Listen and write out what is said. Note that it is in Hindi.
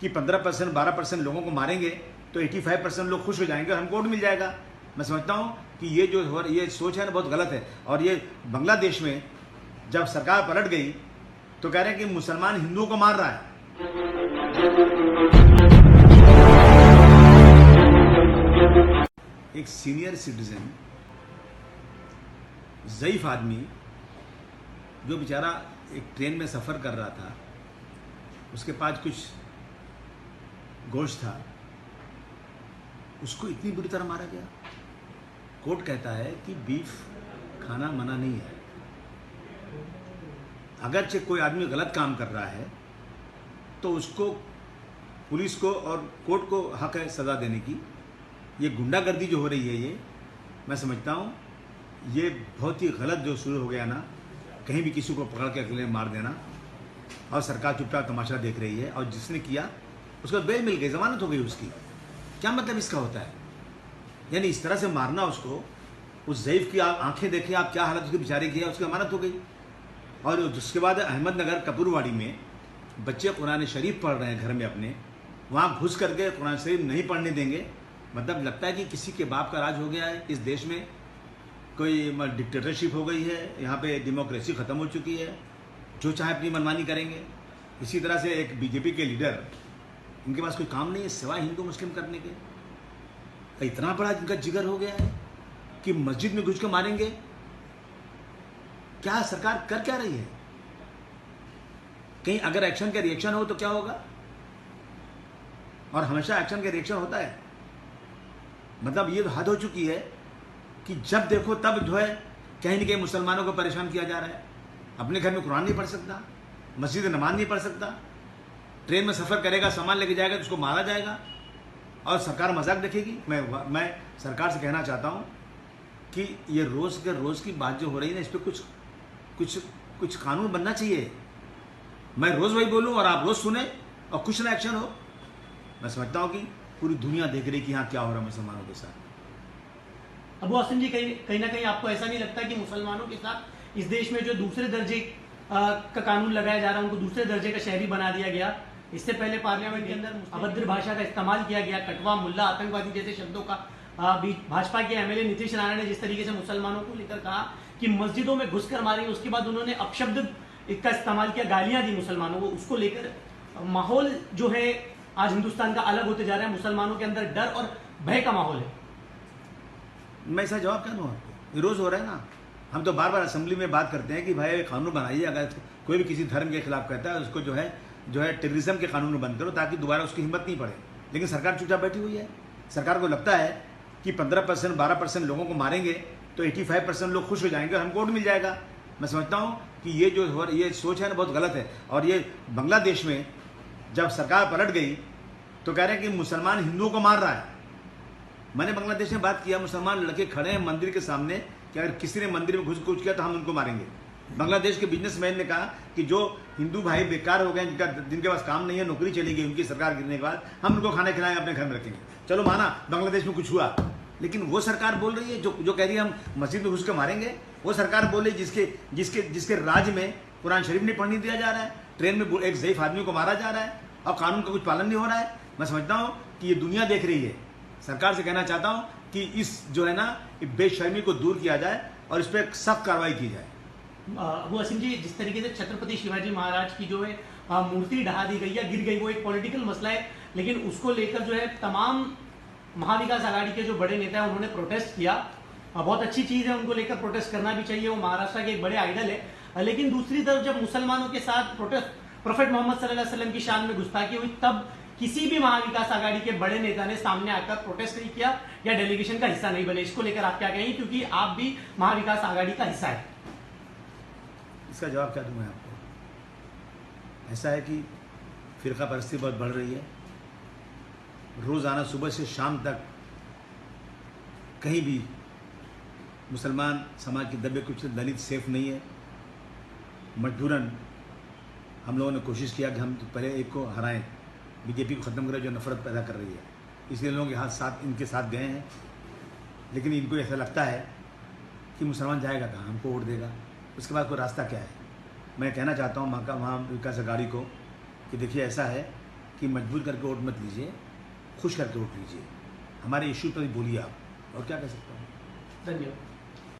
कि 15% 12% लोगों को मारेंगे तो 85% लोग खुश हो जाएंगे और हमको वोट मिल जाएगा। मैं समझता हूँ कि ये सोच है ना, बहुत गलत है। और ये बांग्लादेश में जब सरकार पलट गई तो कह रहे हैं कि मुसलमान हिंदुओं को मार रहा है। एक सीनियर सिटीजन, ज़ईफ आदमी, जो बेचारा एक ट्रेन में सफ़र कर रहा था, उसके पास कुछ गोश्त था, उसको इतनी बुरी तरह मारा गया। कोर्ट कहता है कि बीफ खाना मना नहीं है। अगरचे कोई आदमी गलत काम कर रहा है तो उसको, पुलिस को और कोर्ट को हक है सज़ा देने की। ये गुंडागर्दी जो हो रही है, ये मैं समझता हूँ ये बहुत ही गलत जो शुरू हो गया ना, कहीं भी किसी को पकड़ के अकेले मार देना, और सरकार चुपचाप तमाशा देख रही है। और जिसने किया उसको बेल मिल गई, जमानत हो गई उसकी। क्या मतलब इसका होता है? यानी इस तरह से मारना उसको, उस ज़ईफ की आप आंखें देखिए, आप क्या हालत उसके बेचारे की है, उसकी जमानत हो गई। और उसके बाद अहमदनगर कपूरवाड़ी में बच्चे कुरान शरीफ पढ़ रहे हैं घर में अपने, वहाँ घुस करके कुरान शरीफ नहीं पढ़ने देंगे। मतलब लगता है कि किसी के बाप का राज हो गया है इस देश में, कोई डिक्टेटरशिप हो गई है, यहाँ पे डेमोक्रेसी ख़त्म हो चुकी है, जो चाहे अपनी मनमानी करेंगे। इसी तरह से एक बीजेपी के लीडर, इनके पास कोई काम नहीं है सिवाय हिंदू मुस्लिम करने के। इतना बड़ा इनका जिगर हो गया है कि मस्जिद में घुस के मारेंगे। क्या सरकार कर क्या रही है? कहीं अगर एक्शन का रिएक्शन हो तो क्या होगा? और हमेशा एक्शन का रिएक्शन होता है। मतलब ये हद हो चुकी है कि जब देखो तब जो है कहीं न कहीं मुसलमानों को परेशान किया जा रहा है। अपने घर में कुरान नहीं पढ़ सकता, मस्जिद नमाज नहीं पढ़ सकता, ट्रेन में सफ़र करेगा, सामान लेके जाएगा तो उसको मारा जाएगा और सरकार मजाक देखेगी। मैं सरकार से कहना चाहता हूँ कि ये रोज़ के रोज़ की बात जो हो रही है ना, इस पर कुछ कानून बनना चाहिए। मैं रोज़ वही बोलूँ और आप रोज़ सुने और कुछ ना एक्शन हो। मैं समझता हूँ कि पूरी दुनिया देख रही कि यहाँ क्या हो रहा है मुसलमानों के साथ। अबू हासिम जी, कहीं ना कहीं आपको ऐसा नहीं लगता कि मुसलमानों के साथ इस देश में जो दूसरे दर्जे का कानून लगाया जा रहा है, उनको दूसरे दर्जे का शहरी बना दिया गया? इससे पहले पार्लियामेंट के अंदर अभद्र भाषा का इस्तेमाल किया गया, कटवा, मुल्ला, आतंकवादी जैसे शब्दों का भाजपा के एमएलए नीतीश राणा ने जिस तरीके से मुसलमानों को लेकर कहा कि मस्जिदों में घुसकर मारेंगे, उसके बाद उन्होंने अपशब्द का इस्तेमाल किया, गालियां दी मुसलमानों को। उसको लेकर माहौल जो है आज हिंदुस्तान का अलग होते जा रहा है। मुसलमानों के अंदर डर और भय का माहौल है। मैं इसका जवाब क्या दूँ आपको? रोज़ हो रहा है ना। हम तो बार बार असेंबली में बात करते हैं कि भाई कानून बनाइए, अगर कोई भी किसी धर्म के खिलाफ कहता है उसको जो है टेररिज्म के कानून बंद करो ताकि दोबारा उसकी हिम्मत नहीं पड़े। लेकिन सरकार चुपचाप बैठी हुई है। सरकार को लगता है कि 15% 12% लोगों को मारेंगे तो 85% लोग खुश हो जाएंगे और हमको वोट मिल जाएगा। मैं समझता हूँ कि ये सोच है ना, बहुत गलत है। और ये बांग्लादेश में जब सरकार पलट गई तो कह रहे हैं कि मुसलमान हिंदुओं को मार रहा है। मैंने बांग्लादेश में बात किया, मुसलमान लड़के खड़े हैं मंदिर के सामने कि अगर किसी ने मंदिर में घुस किया तो हम उनको मारेंगे। बांग्लादेश के बिजनेसमैन ने कहा कि जो हिंदू भाई बेकार हो गए, जिनके पास काम नहीं है, नौकरी चली गई उनकी सरकार गिरने के बाद, हम उनको खाना खिलाएं, अपने घर में रखेंगे। चलो माना बांग्लादेश में कुछ हुआ, लेकिन वो सरकार बोल रही है जो कह रही है हम मस्जिद में घुस के मारेंगे। वो सरकार बोल रही है जिसके राज्य में कुरान शरीफ नहीं पढ़ने दिया जा रहा है, ट्रेन में एक ज़ईफ आदमी को मारा जा रहा है और कानून का कुछ पालन नहीं हो रहा है। मैं समझता हूँ कि ये दुनिया देख रही है। सरकार से कहना चाहता हूँ कि इस जो है ना बेशर्मी को दूर किया जाए और इस पर सख्त कार्रवाई की जाए। अबू हासिम जी, जिस तरीके से छत्रपति शिवाजी महाराज की जो है मूर्ति ढहा दी गई या गिर गई, वो एक पॉलिटिकल मसला है, लेकिन उसको लेकर जो है तमाम महाविकास आघाड़ी के जो बड़े नेता हैं उन्होंने प्रोटेस्ट किया। बहुत अच्छी चीज़ है, उनको लेकर प्रोटेस्ट करना भी चाहिए, वो महाराष्ट्र के एक बड़े आइडल है। लेकिन दूसरी तरफ जब मुसलमानों के साथ प्रोफेट मोहम्मद सल्लल्लाहु अलैहि वसल्लम की शान में गुस्ताखी हुई, तब किसी भी महाविकास आघाड़ी के बड़े नेता ने सामने आकर प्रोटेस्ट नहीं किया या डेलीगेशन का हिस्सा नहीं बने। इसको लेकर आप क्या कहेंगे, क्योंकि आप भी महाविकास आघाड़ी का हिस्सा है? इसका जवाब क्या दूं मैं आपको? ऐसा है कि फिरका परस्ती बहुत बढ़ रही है। रोज़ाना सुबह से शाम तक कहीं भी मुसलमान समाज के दबे कुछ दलित सेफ नहीं है। मजबूरन हम लोगों ने कोशिश किया कि हम पहले एक को हराएं, बीजेपी को ख़त्म करें जो नफरत पैदा कर रही है। इसलिए लोगों के इनके साथ गए हैं। लेकिन इनको ऐसा लगता है कि मुसलमान जाएगा कहाँ, हमको वोट देगा, उसके बाद कोई रास्ता क्या है। मैं कहना चाहता हूँ महाविकास आघाड़ी को कि देखिए ऐसा है कि मजबूर करके वोट मत लीजिए, खुश करके वोट लीजिए। हमारे इशू पर बोलिए आप, और क्या कह सकता हूँ। धन्यवाद।